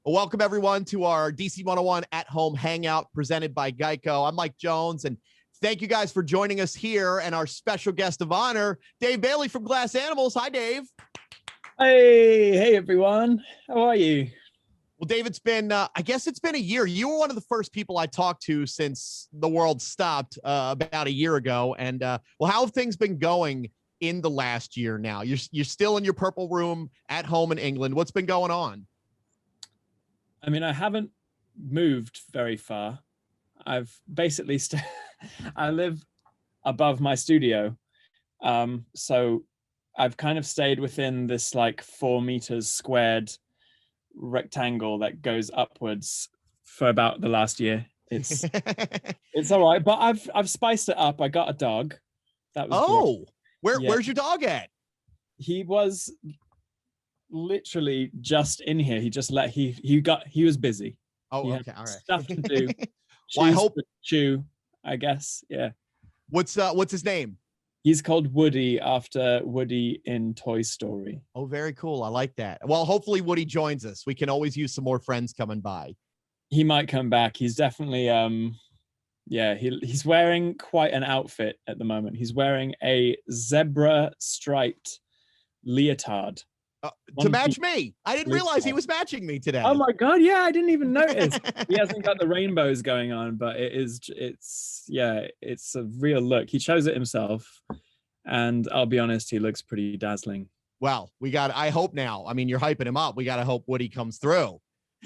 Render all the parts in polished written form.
Welcome, everyone, to our DC101 at home hangout presented by Geico. I'm Mike Jones, and thank you guys for joining us here. And our special guest of honor, Dave Bayley from Glass Animals. Hi, Dave. Hey, everyone. How are you? Well, Dave, it's been, I guess it's been a year. You were one of the first people I talked to since the world stopped about a year ago. And well, how have things been going in the last year now? You're still in your purple room at home in England. What's been going on? I mean, I haven't moved very far. I've basically I live above my studio. So I've kind of stayed within this like 4 meters squared rectangle that goes upwards for about the last year. It's all right, but I've spiced it up. I got a dog. That was Where's your dog at? He was literally just in here. He just he was busy. Oh, okay, all right. Stuff to do. Well, I hope chew, I guess. Yeah. What's his name? He's called Woody after Woody in Toy Story. Oh, very cool. I like that. Well, hopefully Woody joins us. We can always use some more friends coming by. He might come back. He's definitely he's wearing quite an outfit at the moment. He's wearing a zebra striped leotard. To match me. I didn't realize he was matching me today. Oh my God. Yeah. I didn't even notice. He hasn't got the rainbows going on, but it's a real look. He chose it himself. And I'll be honest, he looks pretty dazzling. Well, I hope now. I mean, you're hyping him up. We got to hope Woody comes through.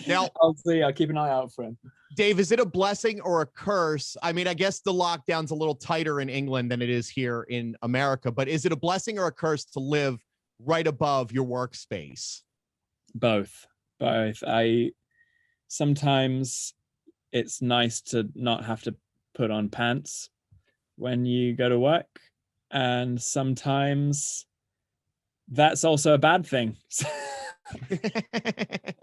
Now, I'll see. I'll keep an eye out for him. Dave, is it a blessing or a curse? I mean, I guess the lockdown's a little tighter in England than it is here in America, but is it a blessing or a curse to live right above your workspace? Both. Sometimes it's nice to not have to put on pants when you go to work, and sometimes that's also a bad thing.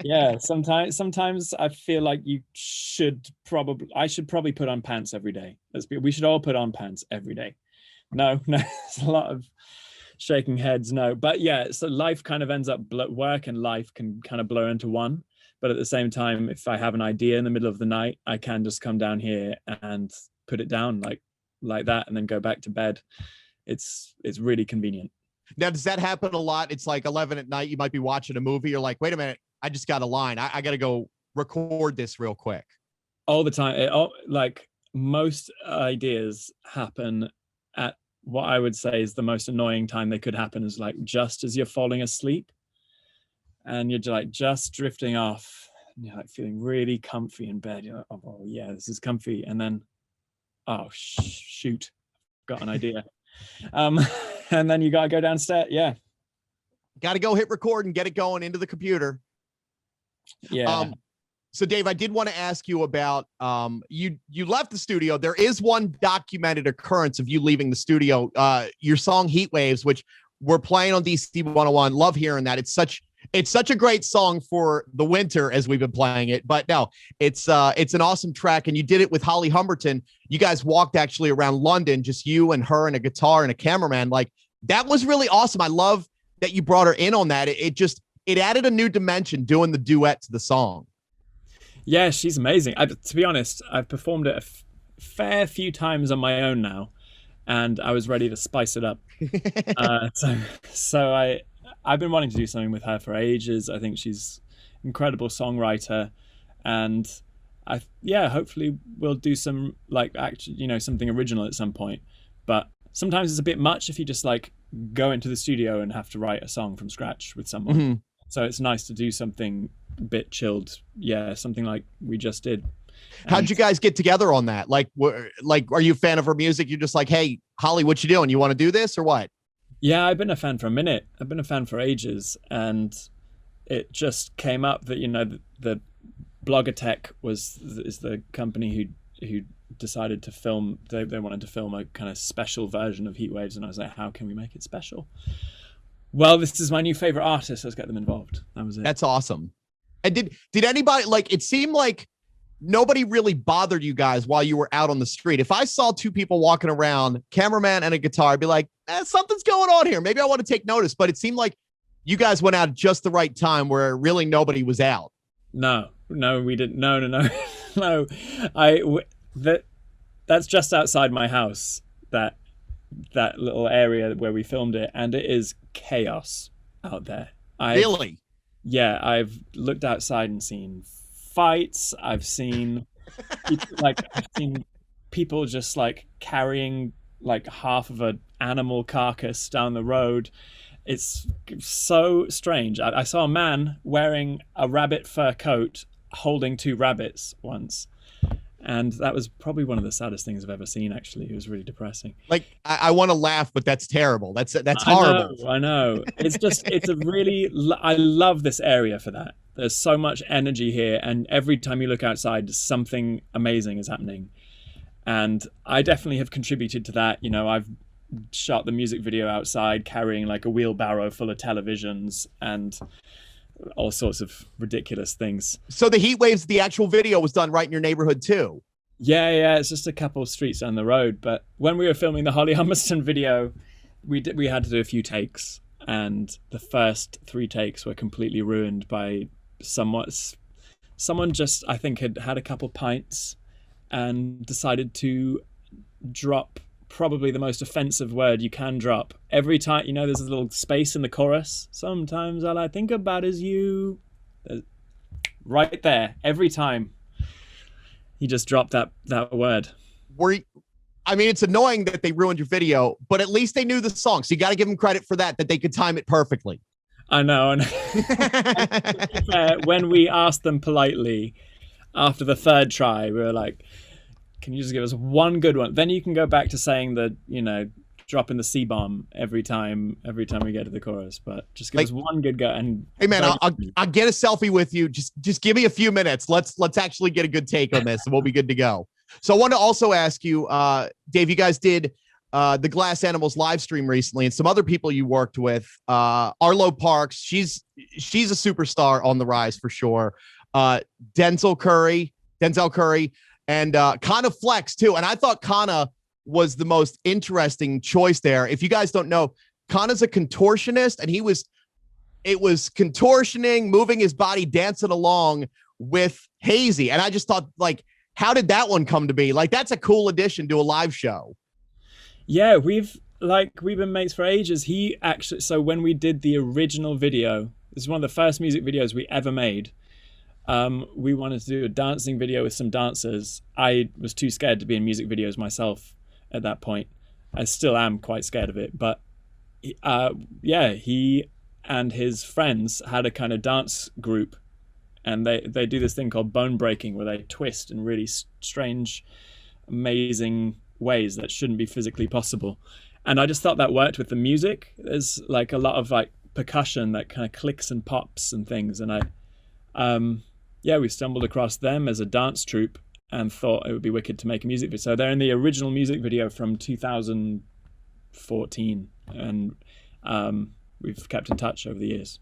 Yeah, sometimes I feel like I should probably put on pants every day. We should all put on pants every day. No, it's a lot of shaking heads. No, but yeah, so life kind of ends up, work and life can kind of blur into one. But at the same time, if I have an idea in the middle of the night, I can just come down here and put it down like that and then go back to bed. It's really convenient. Now, does that happen a lot? It's like 11 at night. You might be watching a movie. You're like, wait a minute, I just got a line. I got to go record this real quick. All the time. Like most ideas happen at what I would say is the most annoying time they could happen, is like just as you're falling asleep and you're like just drifting off. And you're like feeling really comfy in bed. You're like, oh yeah, this is comfy. And then, oh shoot, got an idea. And then you gotta go downstairs. Yeah, got to go hit record and get it going into the computer. Yeah. So Dave, I did want to ask you about you left the studio. There is one documented occurrence of you leaving the studio. Your song Heat Waves, which we're playing on DC101. Love hearing that. It's such a great song for the winter as we've been playing it. But no, it's an awesome track, and you did it with Holly Humberton. You guys walked actually around London, just you and her and a guitar and a cameraman. Like, that was really awesome. I love that you brought her in on that. It added a new dimension doing the duet to the song. Yeah, she's amazing. To be honest, I've performed it a fair few times on my own now, and I was ready to spice it up. So I've been wanting to do something with her for ages. I think she's an incredible songwriter, and hopefully we'll do some something original at some point. But sometimes it's a bit much if you just like go into the studio and have to write a song from scratch with someone. Mm-hmm. So it's nice to do something a bit chilled. Yeah, something like we just did. How'd you guys get together on that? Like, are you a fan of her music? You're just like, hey, Holly, what you doing? You want to do this or what? Yeah, I've been a fan for a minute. I've been a fan for ages. And it just came up that, the Blogger is the company who decided to film. They wanted to film a kind of special version of Heat Waves. And I was like, how can we make it special? Well, this is my new favorite artist. Let's get them involved. That was it. That's awesome. And did anybody, like, it seemed like nobody really bothered you guys while you were out on the street. If I saw two people walking around, cameraman and a guitar, I'd be like, something's going on here. Maybe I want to take notice. But it seemed like you guys went out at just the right time where really nobody was out. No, we didn't. No. No. I w- that that's just outside my house. That little area where we filmed it, and it is chaos out there. I've Really? Yeah, I've looked outside and seen fights. I've seen people just like carrying like half of an animal carcass down the road. It's so strange. I saw a man wearing a rabbit fur coat holding two rabbits once. And that was probably one of the saddest things I've ever seen, actually. It was really depressing. Like I want to laugh, but that's terrible. That's I horrible. know, I know. It's a really, I love this area for that. There's so much energy here, and every time you look outside, something amazing is happening. And I definitely have contributed to that. You know, I've shot the music video outside carrying like a wheelbarrow full of televisions and all sorts of ridiculous things. So the heat waves, the actual video was done right in your neighborhood too. Yeah, it's just a couple of streets down the road. But when we were filming the Holly Humberston video, we had to do a few takes, and the first 3 takes were completely ruined by someone just, I think, had a couple pints and decided to drop probably the most offensive word you can drop. Every time, you know, there's a little space in the chorus. Sometimes all I think about is you. Right there, every time. He just dropped that word. I mean, it's annoying that they ruined your video, but at least they knew the song. So you got to give them credit for that they could time it perfectly. I know. And when we asked them politely after the 3rd try, we were like, can you just give us one good one? Then you can go back to saying that, you know, dropping the C-bomb every time we get to the chorus. But just give us one good go. And hey man, I'll get a selfie with you. Just give me a few minutes. Let's actually get a good take on this, and we'll be good to go. So I want to also ask you, Dave, you guys did the Glass Animals live stream recently, and some other people you worked with, Arlo Parks. She's a superstar on the rise for sure. Denzel Curry, and Kana Flex too. And I thought Kana was the most interesting choice there. If you guys don't know, Kana's a contortionist, and it was contortioning, moving his body, dancing along with Hazy. And I just thought, like, how did that one come to be? Like, that's a cool addition to a live show. Yeah, we've been mates for ages. So when we did the original video, this is one of the first music videos we ever made. We wanted to do a dancing video with some dancers. I was too scared to be in music videos myself at that point. I still am quite scared of it, but he and his friends had a kind of dance group, and they do this thing called bone breaking, where they twist in really strange, amazing ways that shouldn't be physically possible. And I just thought that worked with the music. There's like a lot of like percussion that kind of clicks and pops and things, and we stumbled across them as a dance troupe and thought it would be wicked to make a music video. So they're in the original music video from 2014, and we've kept in touch over the years.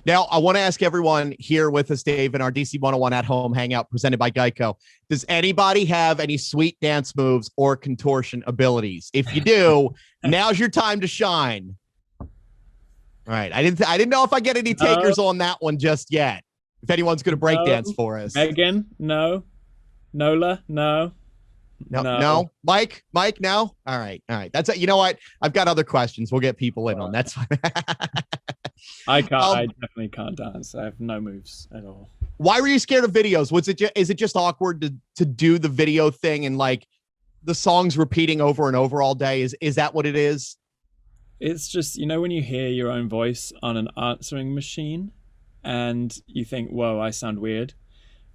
Now, I want to ask everyone here with us, Dave, in our DC101 at home hangout presented by Geico. Does anybody have any sweet dance moves or contortion abilities? If you do, now's your time to shine. All right. I didn't know if I get any takers on that one just yet. If anyone's going to break dance for us. Megan, no. Nola, no. No. Mike, no. All right. That's it. You know what? I've got other questions. We'll get people in on that. I definitely can't dance. I have no moves at all. Why were you scared of videos? Is it just awkward to do the video thing and like the songs repeating over and over all day? Is that what it is? It's just, you know, when you hear your own voice on an answering machine and you think, whoa, I sound weird.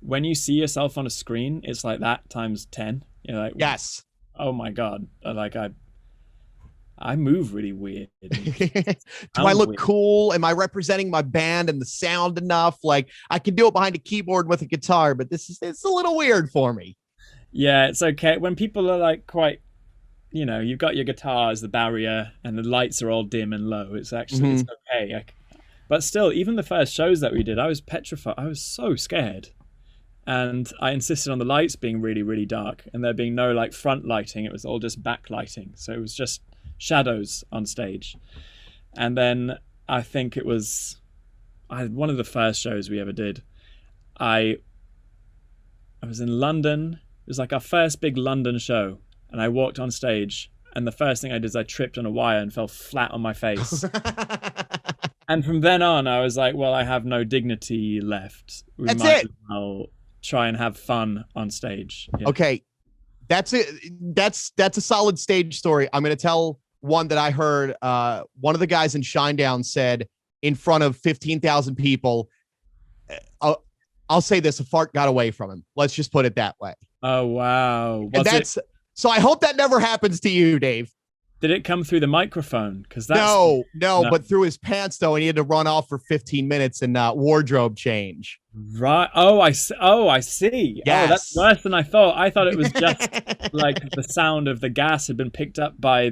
When you see yourself on a screen, it's like that times 10. You're like, yes. Oh my God. Like I move really weird. Do I look cool? Am I representing my band and the sound enough? Like I can do it behind a keyboard with a guitar, but it's a little weird for me. Yeah, it's okay. When people are like quite, you know, you've got your guitar as the barrier and the lights are all dim and low. It's actually, it's okay. But still, even the first shows that we did, I was petrified. I was so scared. And I insisted on the lights being really, really dark and there being no like front lighting. It was all just backlighting. So it was just shadows on stage. And then I think it was one of the first shows we ever did. I was in London. It was like our first big London show, and I walked on stage, and the first thing I did is I tripped on a wire and fell flat on my face. And from then on, I was like, well, I have no dignity left. That's it. As well try and have fun on stage. Yeah. Okay. That's it. That's a solid stage story. I'm going to tell one that I heard. One of the guys in Shinedown said in front of 15,000 people, I'll say this, a fart got away from him. Let's just put it that way. Oh, wow. So I hope that never happens to you, Dave. Did it come through the microphone? Because that's no, but through his pants though, and he had to run off for 15 minutes and wardrobe change. Right. Oh, I see. Yes. Oh, that's worse than I thought. I thought it was just like the sound of the gas had been picked up by,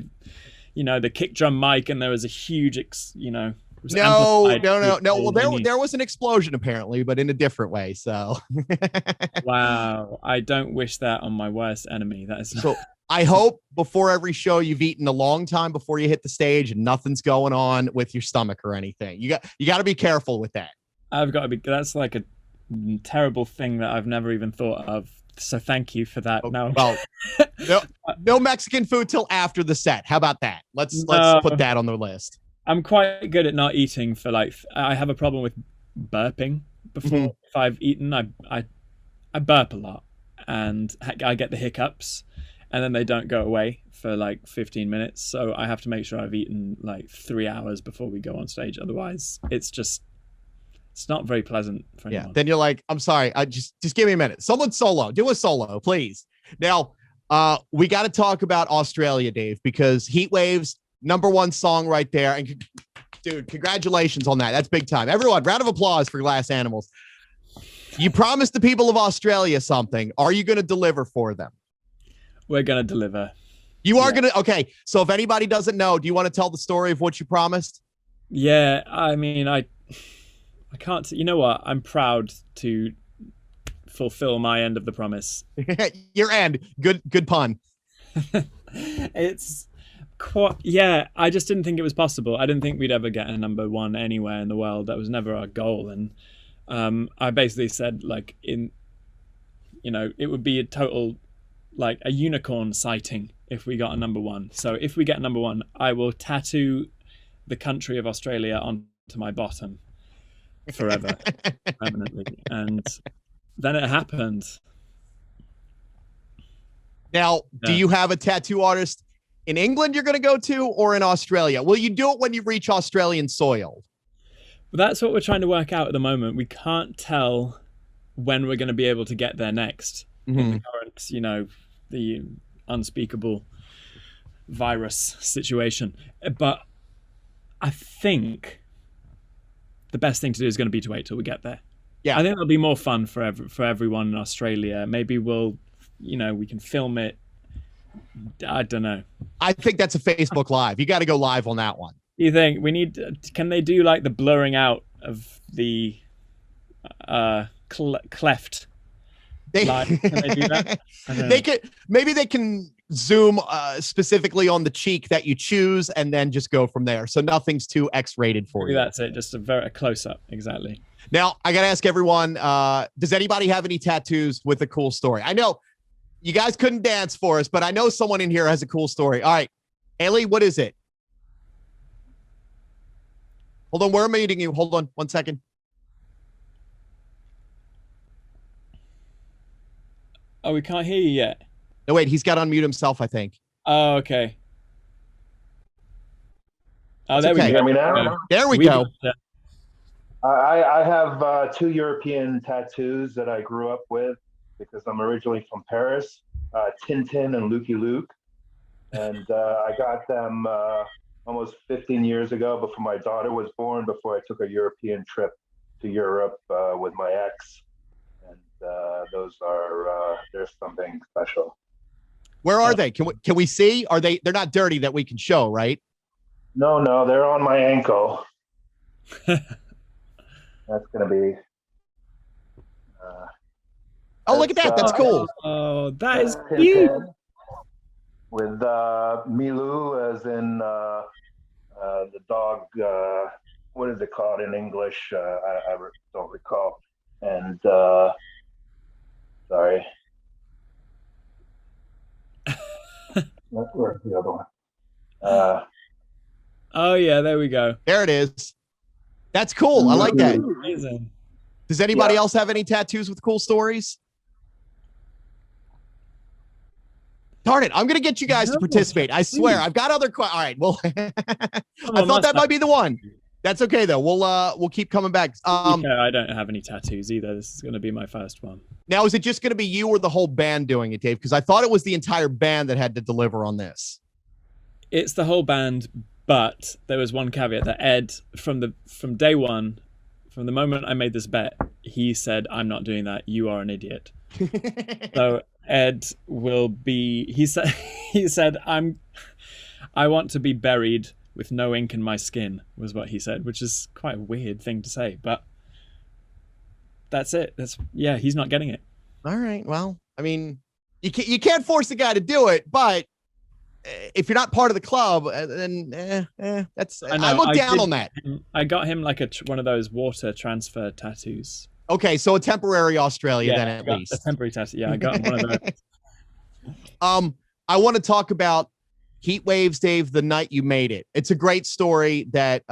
the kick drum mic, and there was a huge, No. Well, there was an explosion apparently, but in a different way. So. Wow. I don't wish that on my worst enemy. That is so. I hope before every show you've eaten a long time before you hit the stage and nothing's going on with your stomach or anything. You got to be careful with that. I've got to be. That's like a terrible thing that I've never even thought of. So thank you for that. No, well, no Mexican food till after the set. How about that? Let's put that on the list. I'm quite good at not eating for I have a problem with burping before. If I've eaten, I burp a lot and I get the hiccups. And then they don't go away for 15 minutes. So I have to make sure I've eaten 3 hours before we go on stage. Otherwise, it's not very pleasant for anyone. Yeah. Then you're like, I'm sorry. I just give me a minute. Someone solo. Do a solo, please. Now, we got to talk about Australia, Dave, because Heat Waves, #1 song right there. And dude, congratulations on that. That's big time. Everyone, round of applause for Glass Animals. You promised the people of Australia something. Are you going to deliver for them? We're going to deliver. You are going to? Okay. So if anybody doesn't know, do you want to tell the story of what you promised? Yeah. I mean, I can't. You know what? I'm proud to fulfill my end of the promise. Your end. Good pun. It's quite. Yeah. I just didn't think it was possible. I didn't think we'd ever get a #1 anywhere in the world. That was never our goal. And I basically said it would be a total, a unicorn sighting if we got a #1. So if we get a #1, I will tattoo the country of Australia onto my bottom forever, permanently. And then it happened. Now, do you have a tattoo artist in England you're going to go to, or in Australia? Will you do it when you reach Australian soil? That's what we're trying to work out at the moment. We can't tell when we're going to be able to get there next. In the current, the unspeakable virus situation. But I think the best thing to do is going to be to wait till we get there. Yeah, I think it'll be more fun for everyone in Australia. Maybe we can film it. I don't know. I think that's a Facebook Live. You got to go live on that one. You think we need? Can they do the blurring out of the cleft? Can they do that? Maybe they can zoom specifically on the cheek that you choose and then just go from there. So nothing's too X-rated for you. That's it. Just a close up. Exactly. Now I got to ask everyone, does anybody have any tattoos with a cool story? I know you guys couldn't dance for us, but I know someone in here has a cool story. All right, Bayley, what is it? Hold on, we're meeting you. Hold on 1 second. Oh, we can't hear you yet. No, wait, he's got to unmute himself, I think. Oh, okay. Oh, there we go. Hear me now? There we go. I have 2 European tattoos that I grew up with because I'm originally from Paris, Tintin and Lucky Luke. And I got them almost 15 years ago before my daughter was born, before I took a European trip to Europe with my ex. And those are, there's something special. Where are they? Can we see? They're not dirty that we can show, right? No, they're on my ankle. That's going to be. Oh, look at that. That's cool. Oh, that is cute. With Milou as in the dog. What is it called in English? I don't recall. And sorry, where's the other one? Oh yeah, there we go. There it is. That's cool. I like that. Amazing. Does anybody else have any tattoos with cool stories? Darn it. I'm going to get you guys to participate. I swear. I've got other questions. All right. Well, I thought that might be the one. That's okay, though. We'll keep coming back. I don't have any tattoos either. This is going to be my first one. Now, is it just going to be you or the whole band doing it, Dave? Because I thought it was the entire band that had to deliver on this. It's the whole band, but there was one caveat that Ed, from day one, from the moment I made this bet, he said, "I'm not doing that. You are an idiot." So Ed will be. He said, I want to be buried with no ink in my skin," was what he said, which is quite a weird thing to say, but that's it. He's not getting it. All right. Well, I mean, you can't force the guy to do it, but if you're not part of the club, then that's. I look down on that. I got him like one of those water transfer tattoos. Okay, so a temporary Australia then at least. A temporary tattoo. Yeah, I got one of those. I want to talk about Heat Waves, Dave, the night you made it. It's a great story that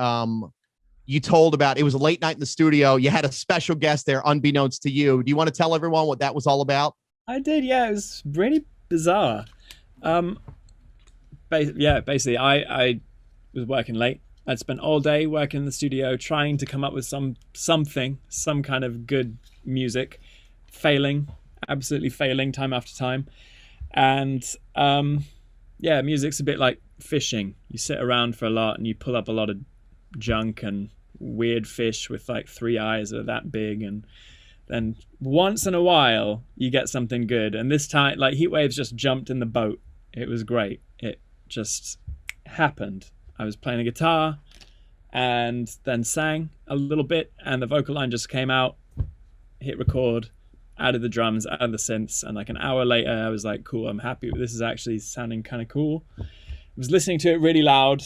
you told about. It was a late night in the studio. You had a special guest there, unbeknownst to you. Do you want to tell everyone what that was all about? I did, yeah. It was really bizarre. Basically, I was working late. I'd spent all day working in the studio trying to come up with some kind of good music, absolutely failing time after time. And music's a bit like fishing. You sit around for a lot and you pull up a lot of junk and weird fish with like 3 eyes that are that big, and then once in a while you get something good. And this time, like, Heat Waves just jumped in the boat. It was great. It just happened. I was playing a guitar and then sang a little bit, and the vocal line just came out, hit record, added the drums, added the synths, and like an hour later I was like, cool, I'm happy. This is actually sounding kind of cool. I was listening to it really loud,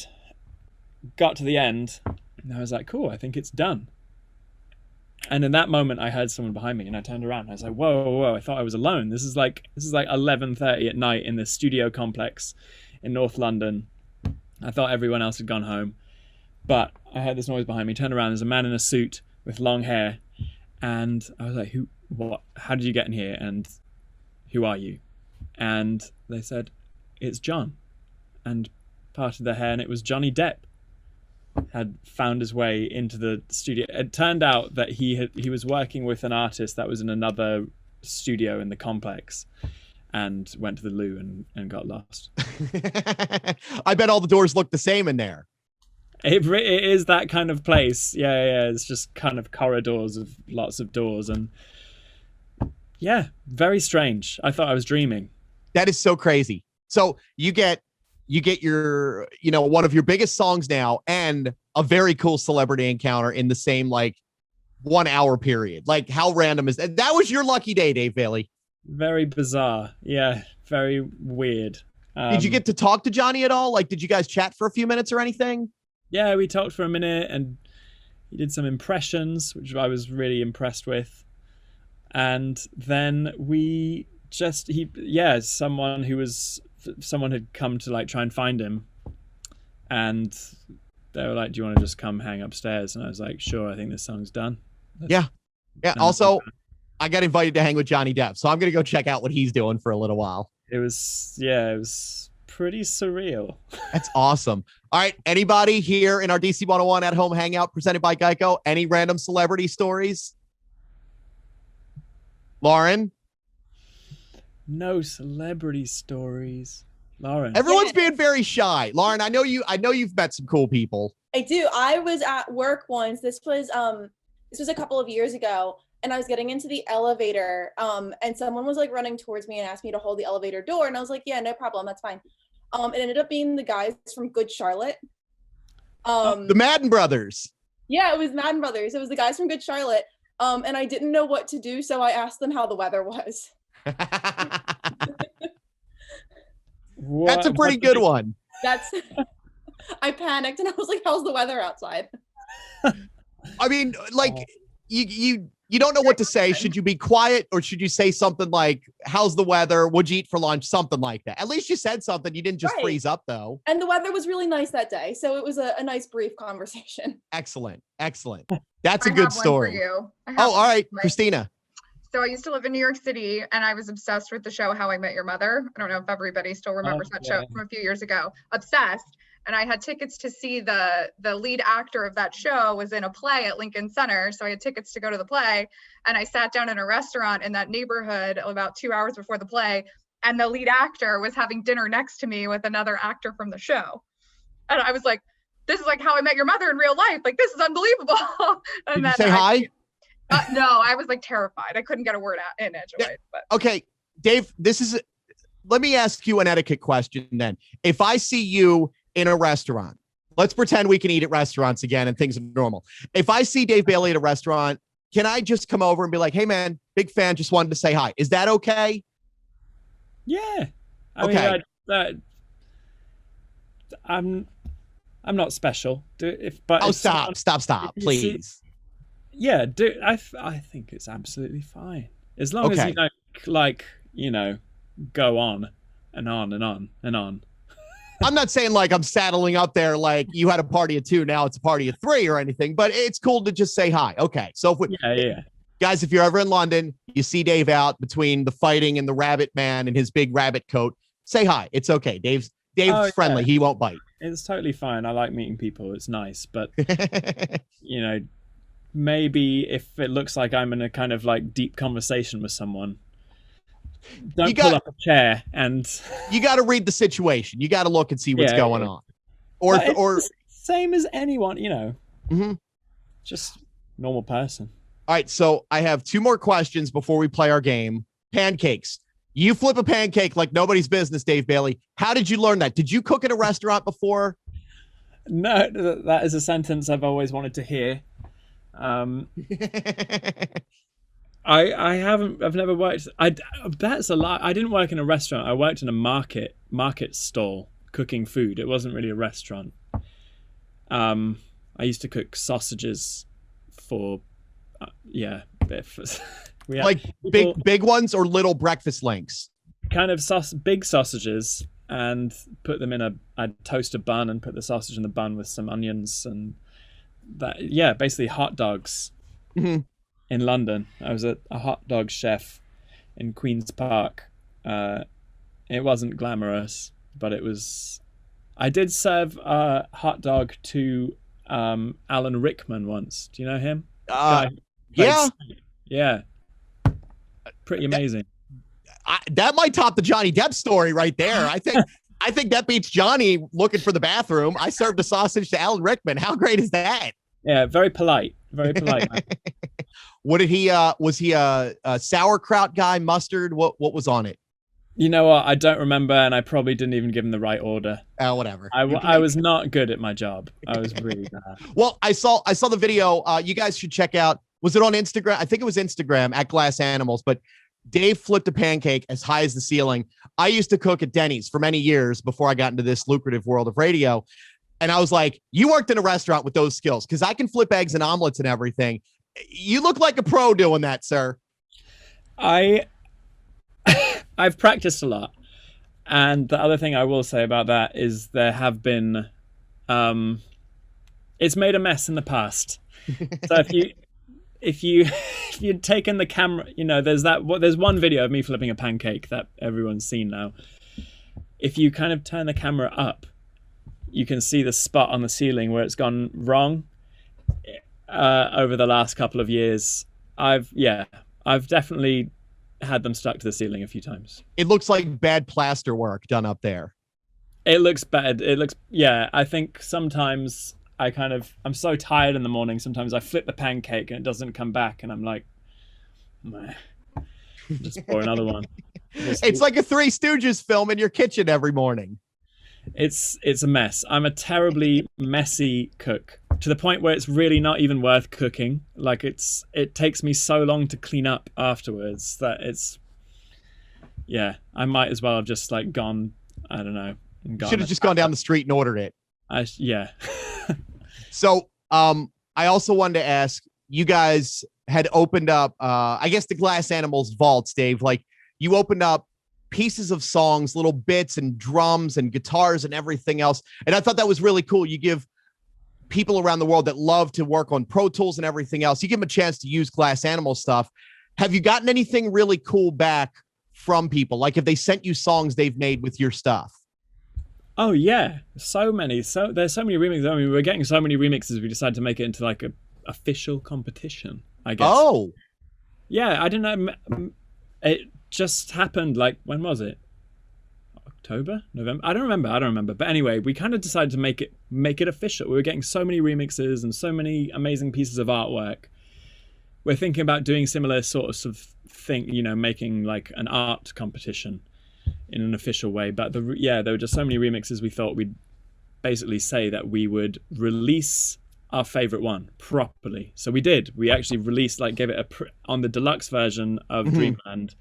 got to the end, and I was like, cool, I think it's done. And in that moment I heard someone behind me, and I turned around and I was like, whoa, I thought I was alone. This is like 11:30 at night in the studio complex in North London. I thought everyone else had gone home, but I heard this noise behind me. Turned around, there's a man in a suit with long hair, and I was like, what, how did you get in here, and who are you? And they said, it's John, and parted their hair, and it was Johnny Depp had found his way into the studio. It turned out that he was working with an artist that was in another studio in the complex, and went to the loo and got lost. I bet all the doors look the same in there. It is that kind of place. Yeah. It's just kind of corridors of lots of doors, and yeah, very strange. I thought I was dreaming. That is so crazy. So you get your, one of your biggest songs now and a very cool celebrity encounter in the same like 1 hour period. Like, how random is that? That was your lucky day, Dave Bayley. Very bizarre. Yeah, very weird. Did you get to talk to Johnny at all? Like, did you guys chat for a few minutes or anything? Yeah, we talked for a minute, and he did some impressions, which I was really impressed with. And then someone had come to like try and find him, and they were like, do you want to just come hang upstairs? And I was like, sure, I think this song's done. Yeah. Also, I got invited to hang with Johnny Depp, so I'm going to go check out what he's doing for a little while. It was pretty surreal. That's awesome. All right. Anybody here in our DC101 at home hangout presented by Geico? Any random celebrity stories? Lauren? No celebrity stories. Lauren. Everyone's being very shy. Lauren, I know you've met some cool people. I do. I was at work once. This was a couple of years ago, and I was getting into the elevator, and someone was like running towards me and asked me to hold the elevator door, and I was like, yeah, no problem, that's fine. It ended up being the guys from Good Charlotte. The Madden brothers. Yeah, it was Madden brothers. It was the guys from Good Charlotte. And I didn't know what to do, so I asked them how the weather was. That's a pretty good one. I panicked and I was like, how's the weather outside? I mean, like, you don't know what to say. Should you be quiet or should you say something like, how's the weather? What'd you eat for lunch? Something like that. At least you said something. You didn't just freeze up though. And the weather was really nice that day. So it was a nice brief conversation. Excellent. That's a good story. Oh, all right, Christina. So I used to live in New York City and I was obsessed with the show How I Met Your Mother. I don't know if everybody still remembers that show from a few years ago. Obsessed. And I had tickets to see the lead actor of that show was in a play at Lincoln Center. So I had tickets to go to the play. And I sat down in a restaurant in that neighborhood about 2 hours before the play. And the lead actor was having dinner next to me with another actor from the show. And I was like, this is like How I Met Your Mother in real life. Like, this is unbelievable. And Did you say hi? No, I was like terrified. I couldn't get a word out in edgewise. But. Okay, Dave, let me ask you an etiquette question then. If I see you in a restaurant, let's pretend we can eat at restaurants again and things are normal. If I see Dave Bayley at a restaurant, can I just come over and be like, hey man, big fan, just wanted to say hi. Is that okay? Yeah. I mean, I'm not special. Stop, please. Yeah, I think it's absolutely fine. As long as you don't go on and on and on and on. I'm not saying like I'm saddling up there like you had a party of 2, now it's a party of 3 or anything, but it's cool to just say hi. Okay. So guys, if you're ever in London, you see Dave out between the fighting and the rabbit man and his big rabbit coat, say hi. It's okay. Dave's friendly. He won't bite. It's totally fine. I like meeting people. It's nice. But, maybe if it looks like I'm in a kind of like deep conversation with someone, don't pull up a chair and you got to read the situation. You got to look and see what's going on. Or same as anyone, mm-hmm. Just normal person. All right. So I have 2 more questions before we play our game. Pancakes. You flip a pancake like nobody's business, Dave Bayley. How did you learn that? Did you cook at a restaurant before? No, that is a sentence I've always wanted to hear. I've never worked. That's a lie. I didn't work in a restaurant. I worked in a market stall cooking food. It wasn't really a restaurant. I used to cook sausages for, like big ones or little breakfast links? Kind of big sausages, and put them in I'd toast a bun and put the sausage in the bun with some onions and that. Yeah, basically hot dogs. Mm-hmm. In London. I was a hot dog chef in Queen's Park. It wasn't glamorous, but it was. I did serve a hot dog to Alan Rickman once. Do you know him? Yeah. Pretty amazing. That might top the Johnny Depp story right there. I think that beats Johnny looking for the bathroom. I served a sausage to Alan Rickman. How great is that? Yeah, very polite. Very polite. What did he? Was he a sauerkraut guy? Mustard? What was on it? You know what? I don't remember, and I probably didn't even give him the right order. Whatever. I was not good at my job. I was really bad. Well, I saw the video. You guys should check out. Was it on Instagram? I think it was Instagram at Glass Animals. But Dave flipped a pancake as high as the ceiling. I used to cook at Denny's for many years before I got into this lucrative world of radio. And I was like, you worked in a restaurant with those skills because I can flip eggs and omelets and everything. You look like a pro doing that, sir. I've practiced a lot. And the other thing I will say about that is there have been, it's made a mess in the past. So if you'd taken the camera, there's one video of me flipping a pancake that everyone's seen now. If you kind of turn the camera up, you can see the spot on the ceiling where it's gone wrong. Over the last couple of years, I've definitely had them stuck to the ceiling a few times. It looks like bad plaster work done up there. It looks bad. I think sometimes I'm so tired in the morning. Sometimes I flip the pancake and it doesn't come back, and I'm like, meh. Just pour another one. It's like a Three Stooges film in your kitchen every morning. It's a mess. I'm a terribly messy cook, to the point where it's really not even worth cooking. Like it takes me so long to clean up afterwards that I might as well have just like gone, I don't know. Should have just gone down the street and ordered it. Yeah. So I also wanted to ask, you guys had opened up, I guess the Glass Animals vaults, Dave. Like you opened up pieces of songs, little bits and drums and guitars and everything else. And I thought that was really cool. You give people around the world that love to work on Pro Tools and everything else, you give them a chance to use Glass Animal stuff. Have you gotten anything really cool back from people? Like if they sent you songs they've made with your stuff? Oh yeah, so many. So there's so many remixes. I mean, we're getting so many remixes. We decided to make it into like a official competition, I guess. Oh, yeah. I don't know. It just happened. Like when was it? October, November. I don't remember. But anyway, we kind of decided to make it official. We were getting so many remixes and so many amazing pieces of artwork. We're thinking about doing similar sorts of thing. You know, making like an art competition in an official way, but there were just so many remixes. We thought we'd basically say that we would release our favorite one properly. So we did. We actually released, like, gave it on the deluxe version of Dreamland.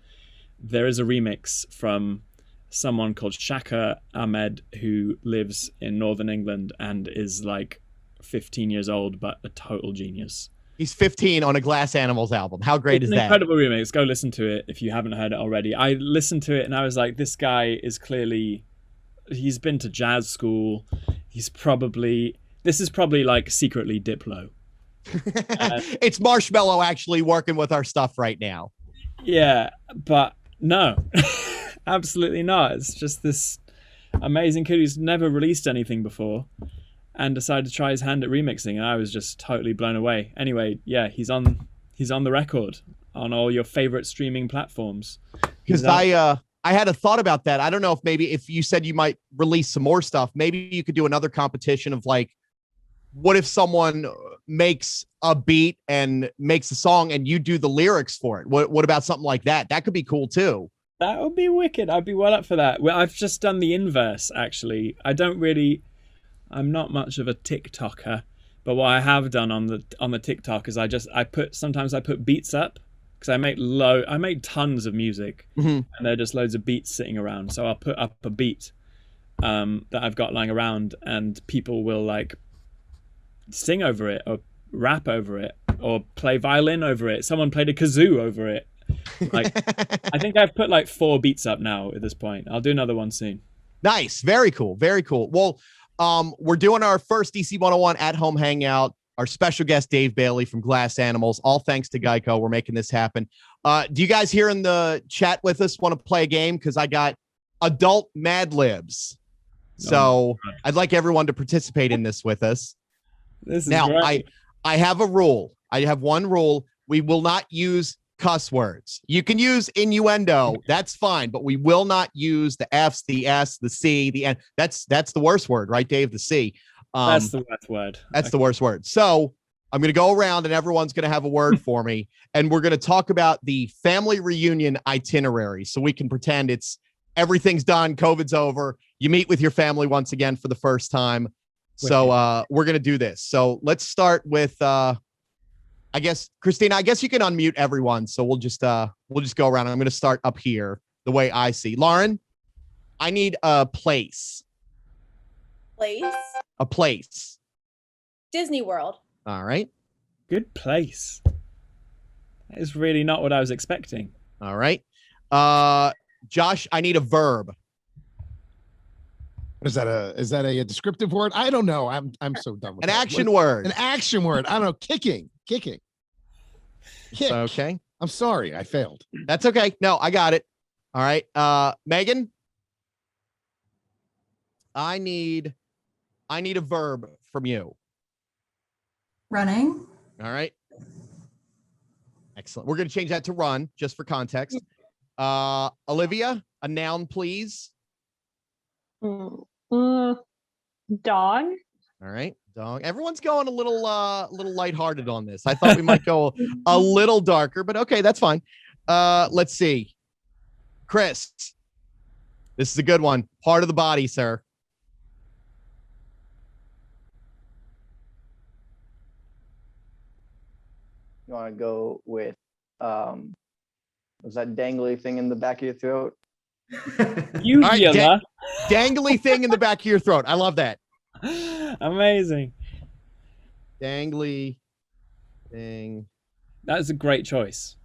There is a remix from someone called Shaka Ahmed who lives in Northern England and is like 15 years old, but a total genius. He's 15 on a Glass Animals album. How great is that? Incredible remix. Go listen to it if you haven't heard it already. I listened to it and I was like, this guy is clearly, he's been to jazz school. This is probably like secretly Diplo. It's Marshmello actually working with our stuff right now. Yeah, but no, absolutely not. It's just this amazing kid who's never released anything before and decided to try his hand at remixing, and I was just totally blown away. Anyway, yeah, he's on the record on all your favorite streaming platforms. Because I had a thought about that. I don't know if you said you might release some more stuff, maybe you could do another competition of like, what if someone makes a beat and makes a song and you do the lyrics for it? What about something like that? That could be cool too. That would be wicked. I'd be well up for that. Well, I've just done the inverse, actually. I'm not much of a TikToker, but what I have done on the TikTok is sometimes I put beats up because I make tons of music and there are just loads of beats sitting around. So I'll put up a beat that I've got lying around and people will like sing over it or rap over it or play violin over it. Someone played a kazoo over it. Like I think I've put like 4 beats up now at this point. I'll do another one soon. Nice. Very cool. Very cool. Well, we're doing our first DC101 at home hangout. Our special guest, Dave Bayley from Glass Animals. All thanks to Geico. We're making this happen. Do you guys here in the chat with us want to play a game? Because I got adult Mad Libs. So I'd like everyone to participate in this with us. This is now, great. I have a rule. I have one rule. We will not use cuss words. You can use innuendo. That's fine. But we will not use the F's, the S, the C, the N. That's the worst word, right, Dave? The C. That's the worst word. That's the worst word. So I'm going to go around and everyone's going to have a word for me. And we're going to talk about the family reunion itinerary. So we can pretend everything's done. COVID's over. You meet with your family once again for the first time. So we're going to do this. So let's start with, I guess, Christina, I guess you can unmute everyone. So we'll just go around. I'm going to start up here the way I see. Lauren, I need a place. Place? A place. Disney World. All right. Good place. That is really not what I was expecting. All right. Josh, I need a verb. Is that a descriptive word? I don't know. I'm so done with An that. action word. An action word. I don't know. Kicking. Kick. Okay. I'm sorry. I failed. That's okay. No, I got it. All right. Megan, I need a verb from you. Running. All right. Excellent. We're going to change that to run just for context. Olivia, a noun, please. Dog. All right. Dog. Everyone's going a little lighthearted on this. I thought we might go a little darker, but okay, that's fine. Let's see. Chris, this is a good one. Part of the body, sir. You want to go with, was that dangly thing in the back of your throat? You All right, dangly thing in the back of your throat. I love that. Amazing. Dangly thing That is a great choice.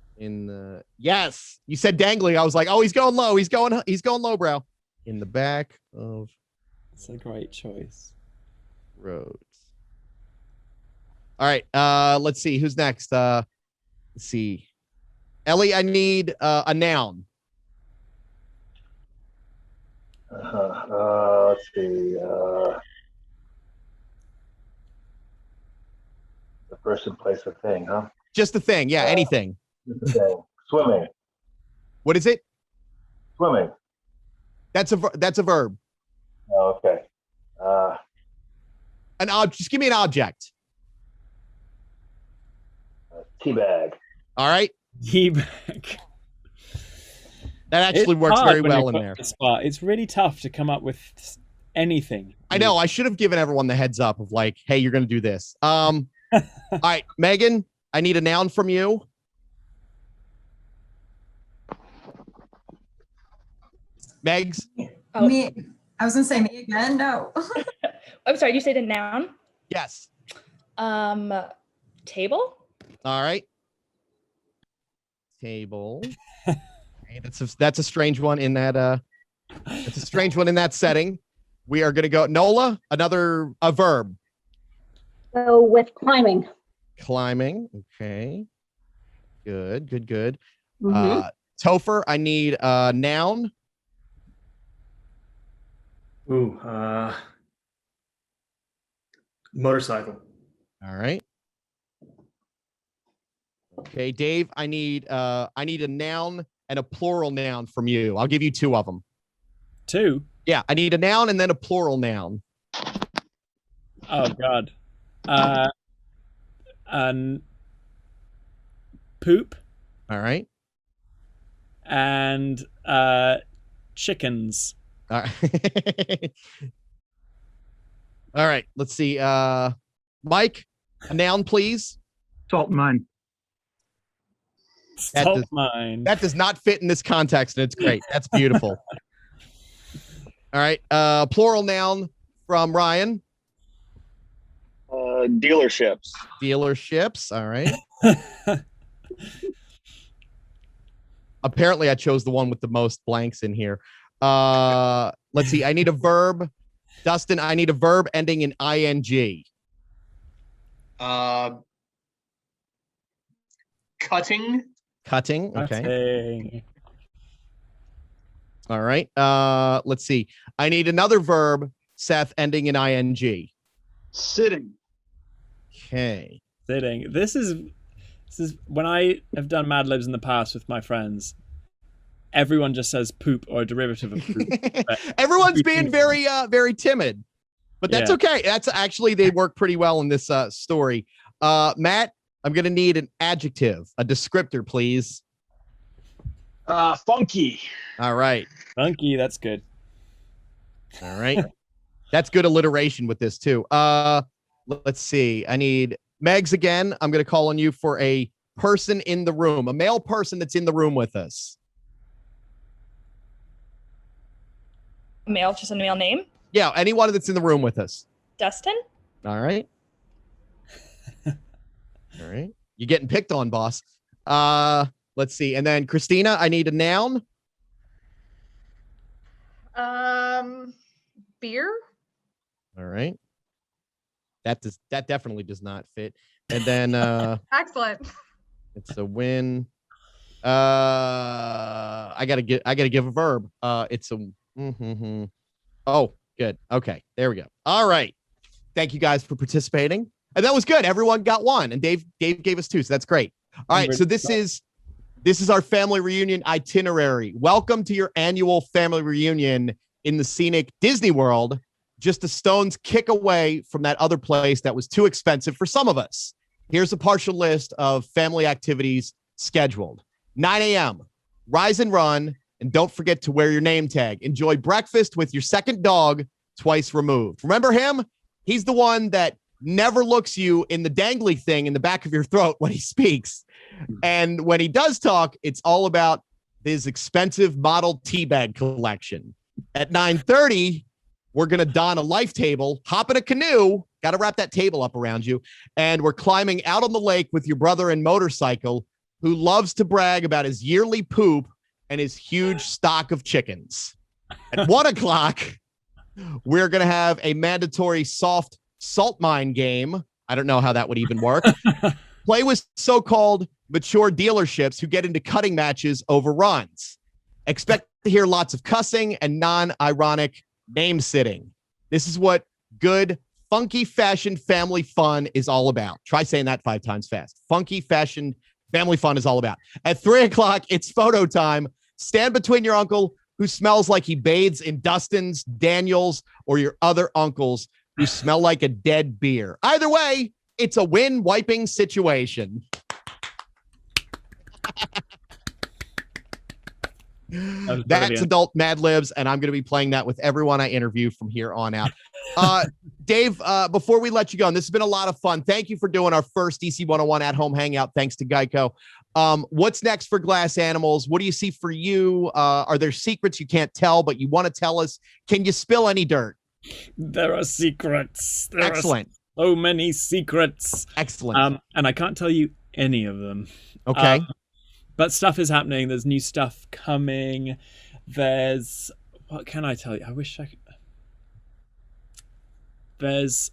Yes, you said dangly. I was like, oh, he's going low. He's going low, bro. In the back of. It's a great choice. Roads. All right. Let's see who's next. Let's see. Ellie, I need a noun. Let's see. The person, place, a thing, huh? Just a thing. Yeah, anything. Just a thing. Swimming. What is it? Swimming. That's a verb. Oh, okay. Just give me an object. Teabag. All right. Teabag. That actually works very well in there. It's really tough to come up with anything. I know. I should have given everyone the heads up of like, hey, you're going to do this. All right, Megan, I need a noun from you. Megs. Oh. Me. I was going to say me again. No. I'm sorry. Did you say the noun? Yes. Table. All right. Table. Okay, that's a strange one in that it's a strange one in that setting. We are gonna go Nola, a verb. So with climbing. Climbing. Okay. Good. Mm-hmm. Topher, I need a noun. Ooh, motorcycle. All right. Okay, Dave, I need a noun and a plural noun from you. I'll give you two of them. Two? Yeah, I need a noun and then a plural noun. Oh God. Poop. All right. And chickens. All right. All right. Let's see. Mike, a noun, please. Salt mine. That does not fit in this context, and it's great. That's beautiful. All right. Plural noun from Ryan. Dealerships. Dealerships. All right. Apparently, I chose the one with the most blanks in here. Let's see. I need a verb. Dustin, I need a verb ending in ing. Cutting. Cutting. Okay. Cutting. All right. Let's see. I need another verb, Seth, ending in ing. Sitting. Okay. Sitting. This is when I have done Mad Libs in the past with my friends. Everyone just says poop or a derivative of poop. Everyone's being very timid, but that's okay. That's actually, they work pretty well in this story. Matt, I'm going to need an adjective, a descriptor, please. Funky. All right. Funky. That's good. All right. That's good alliteration with this too. Let's see. I need Megs again. I'm going to call on you for a person in the room, a male person that's in the room with us. Male, just a male name? Yeah, anyone that's in the room with us. Dustin? All right. All right. You're getting picked on, boss. Let's see. And then Christina, I need a noun. Beer. All right. That definitely does not fit. And then Excellent. it's a win. I gotta give a verb. It's a Oh, good. Okay, there we go. All right. Thank you guys for participating. And that was good. Everyone got one, and Dave gave us two, so that's great. All right, so this is our family reunion itinerary. Welcome to your annual family reunion in the scenic Disney World, just a stone's kick away from that other place that was too expensive for some of us. Here's a partial list of family activities scheduled. 9 a.m., rise and run, and don't forget to wear your name tag. Enjoy breakfast with your second dog, twice removed. Remember him? He's the one that never looks you in the dangly thing in the back of your throat when he speaks. And when he does talk, it's all about his expensive model teabag collection. At 9:30, we're going to don a life table, hop in a canoe, got to wrap that table up around you, and we're climbing out on the lake with your brother and motorcycle, who loves to brag about his yearly poop and his huge stock of chickens. At 1 o'clock, we're going to have a mandatory soft salt mine game. I don't know how that would even work. Play with so-called mature dealerships who get into cutting matches over runs. Expect to hear lots of cussing and non-ironic name sitting. This is what good, funky fashion family fun is all about. Try saying that 5 times fast. Funky fashion family fun is all about. At 3 o'clock, it's photo time. Stand between your uncle who smells like he bathes in Dustin's, Daniel's, or your other uncles who smell like a dead beer. Either way, it's a win-wiping situation. That's adult Mad Libs, and I'm going to be playing that with everyone I interview from here on out. Dave, before we let you go, and this has been a lot of fun. Thank you for doing our first DC101 at-home hangout. Thanks to Geico. What's next for Glass Animals? What do you see for you? Are there secrets you can't tell, but you want to tell us? Can you spill any dirt? There are secrets. Excellent. Are so many secrets. Excellent. And I can't tell you any of them. Okay. But stuff is happening. There's new stuff coming. There's, what can I tell you? I wish I could. There's,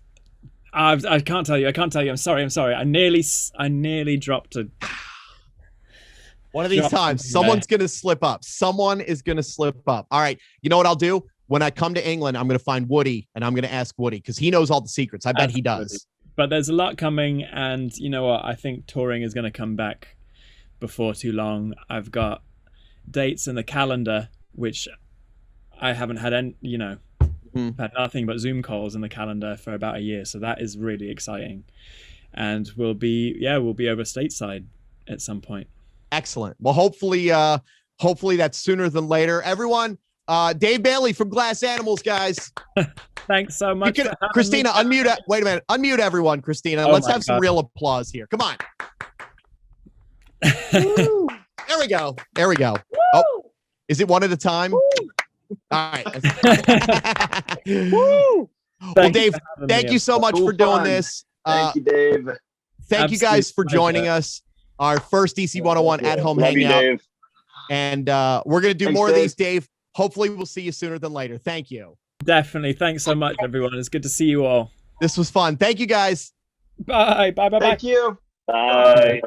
I can't tell you. I can't tell you. I'm sorry. I nearly dropped a. One of these times, someone's going to slip up. Someone is going to slip up. All right. You know what I'll do? When I come to England, I'm going to find Woody and I'm going to ask Woody because he knows all the secrets. I bet he does. But there's a lot coming. And you know what? I think touring is going to come back before too long. I've got dates in the calendar, which I haven't had any, had nothing but Zoom calls in the calendar for about a year. So that is really exciting. And we'll be over stateside at some point. Excellent. Well, hopefully that's sooner than later. Everyone, Dave Bayley from Glass Animals, guys. Thanks so much. Christina, unmute. Wait a minute. Unmute everyone, Christina. Let's have some real applause here. Come on. There we go. Woo! Oh, is it one at a time? Woo! All right. Woo! Well, Dave, thank you so much for doing this. Thank you, Dave. Thank you guys for joining us. Our first DC101 at-home hangout. Dave. And we're going to do more of these, Dave. Hopefully, we'll see you sooner than later. Thank you. Definitely. Thanks so much, everyone. It's good to see you all. This was fun. Thank you, guys. Bye. Thank you. Bye.